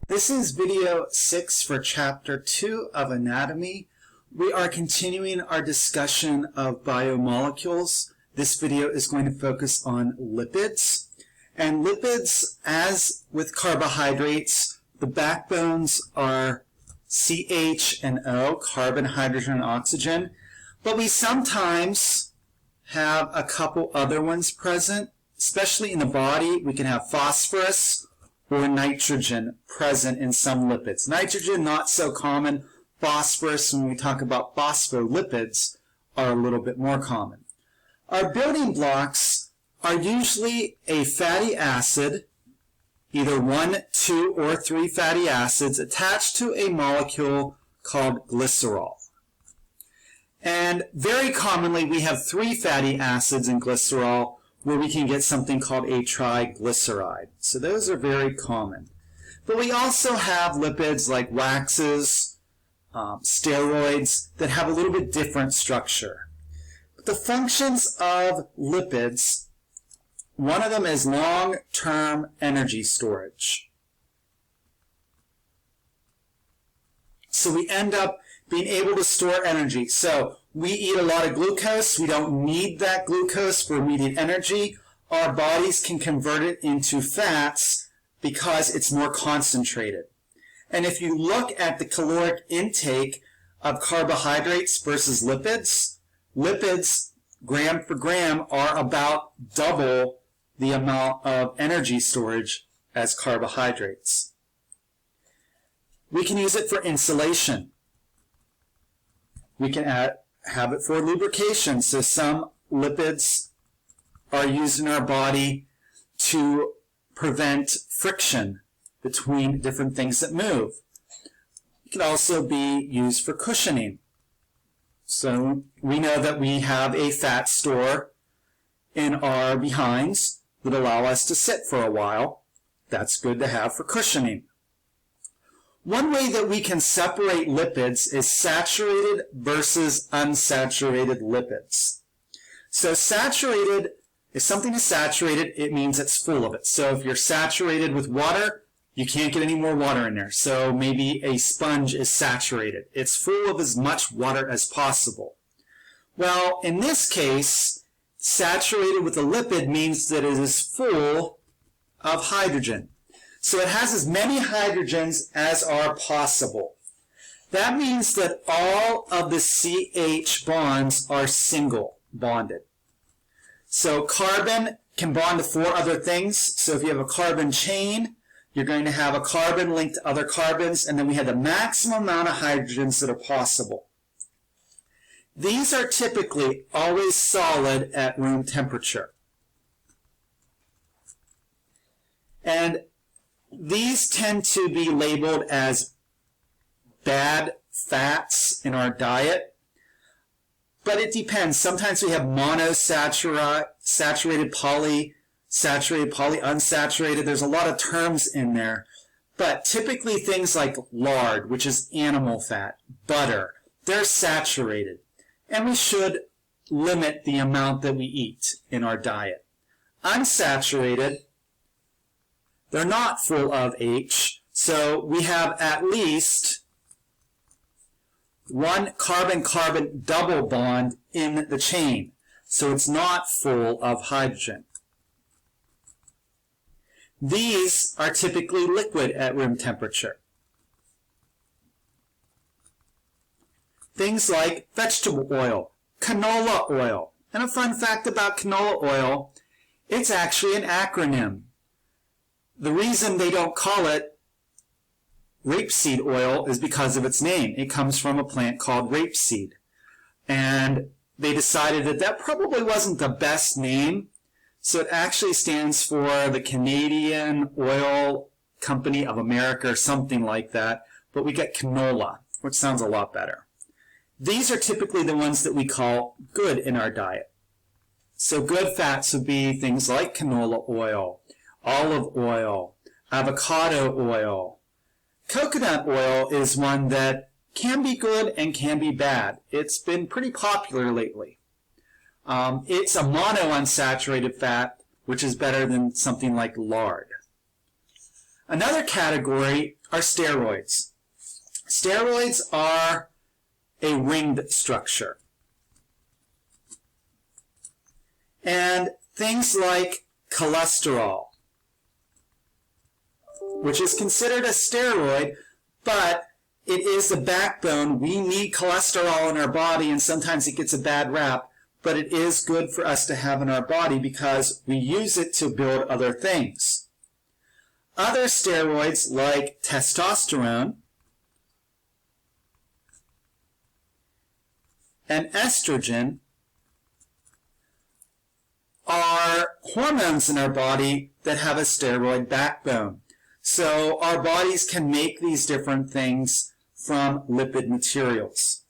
This is video 6 for chapter 2 of anatomy. We are continuing our discussion of biomolecules. This video is going to focus on lipids. And lipids, as with carbohydrates, the backbones are CH and O, carbon, hydrogen, and oxygen. But we sometimes have a couple other ones present, especially in the body. We can have phosphorus or nitrogen present in some lipids. Nitrogen, not so common. Phosphorus, when we talk about phospholipids, are a little bit more common. Our building blocks are usually a fatty acid, either 1, 2, or 3 fatty acids attached to a molecule called glycerol. And very commonly, we have 3 fatty acids in glycerol, where we can get something called a triglyceride. So those are very common. But we also have lipids like waxes, steroids that have a little bit different structure. But the functions of lipids, one of them is long-term energy storage. So we end up being able to store energy. So we eat a lot of glucose. We don't need that glucose for immediate energy. Our bodies can convert it into fats because it's more concentrated. And if you look at the caloric intake of carbohydrates versus lipids, lipids, gram for gram, are about double the amount of energy storage as carbohydrates. We can use it for insulation. We can have it for lubrication. So some lipids are used in our body to prevent friction between different things that move. It can also be used for cushioning. So we know that we have a fat store in our behinds that allow us to sit for a while. That's good to have for cushioning. One way that we can separate lipids is saturated versus unsaturated lipids. So saturated, if something is saturated, it means it's full of it. So if you're saturated with water, you can't get any more water in there. So maybe a sponge is saturated. It's full of as much water as possible. Well, in this case, saturated with a lipid means that it is full of hydrogen. So it has as many hydrogens as are possible. That means that all of the CH bonds are single bonded. So carbon can bond to 4 other things. So if you have a carbon chain, you're going to have a carbon linked to other carbons, and then we have the maximum amount of hydrogens that are possible. These are typically always solid at room temperature. And these tend to be labeled as bad fats in our diet, but it depends. Sometimes we have monosaturated, saturated, polyunsaturated. There's a lot of terms in there, but typically things like lard, which is animal fat, butter, they're saturated, and we should limit the amount that we eat in our diet. Unsaturated, they're not full of H, so we have at least 1 carbon-carbon double bond in the chain, so it's not full of hydrogen. These are typically liquid at room temperature. Things like vegetable oil, canola oil. And a fun fact about canola oil, it's actually an acronym. The reason they don't call it rapeseed oil is because of its name. It comes from a plant called rapeseed. And they decided that that probably wasn't the best name, so it actually stands for the Canadian Oil Company of America or something like that, but we get canola, which sounds a lot better. These are typically the ones that we call good in our diet. So good fats would be things like canola oil, olive oil, avocado oil. Coconut oil is one that can be good and can be bad. It's been pretty popular lately. It's a monounsaturated fat, which is better than something like lard. Another category are steroids. Steroids are a ringed structure. And things like cholesterol, which is considered a steroid, but it is the backbone. We need cholesterol in our body, and sometimes it gets a bad rap, but it is good for us to have in our body because we use it to build other things. Other steroids like testosterone and estrogen are hormones in our body that have a steroid backbone. So our bodies can make these different things from lipid materials.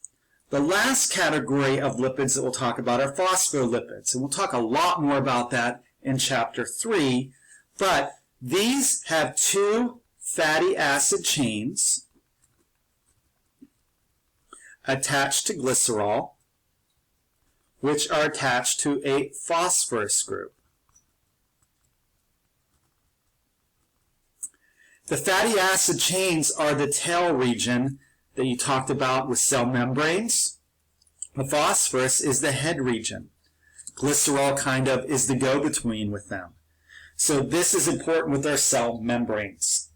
The last category of lipids that we'll talk about are phospholipids, and we'll talk a lot more about that in Chapter 3, but these have two fatty acid chains attached to glycerol, which are attached to a phosphorus group. The fatty acid chains are the tail region that you talked about with cell membranes. The phosphorus is the head region. Glycerol kind of is the go-between with them. So this is important with our cell membranes.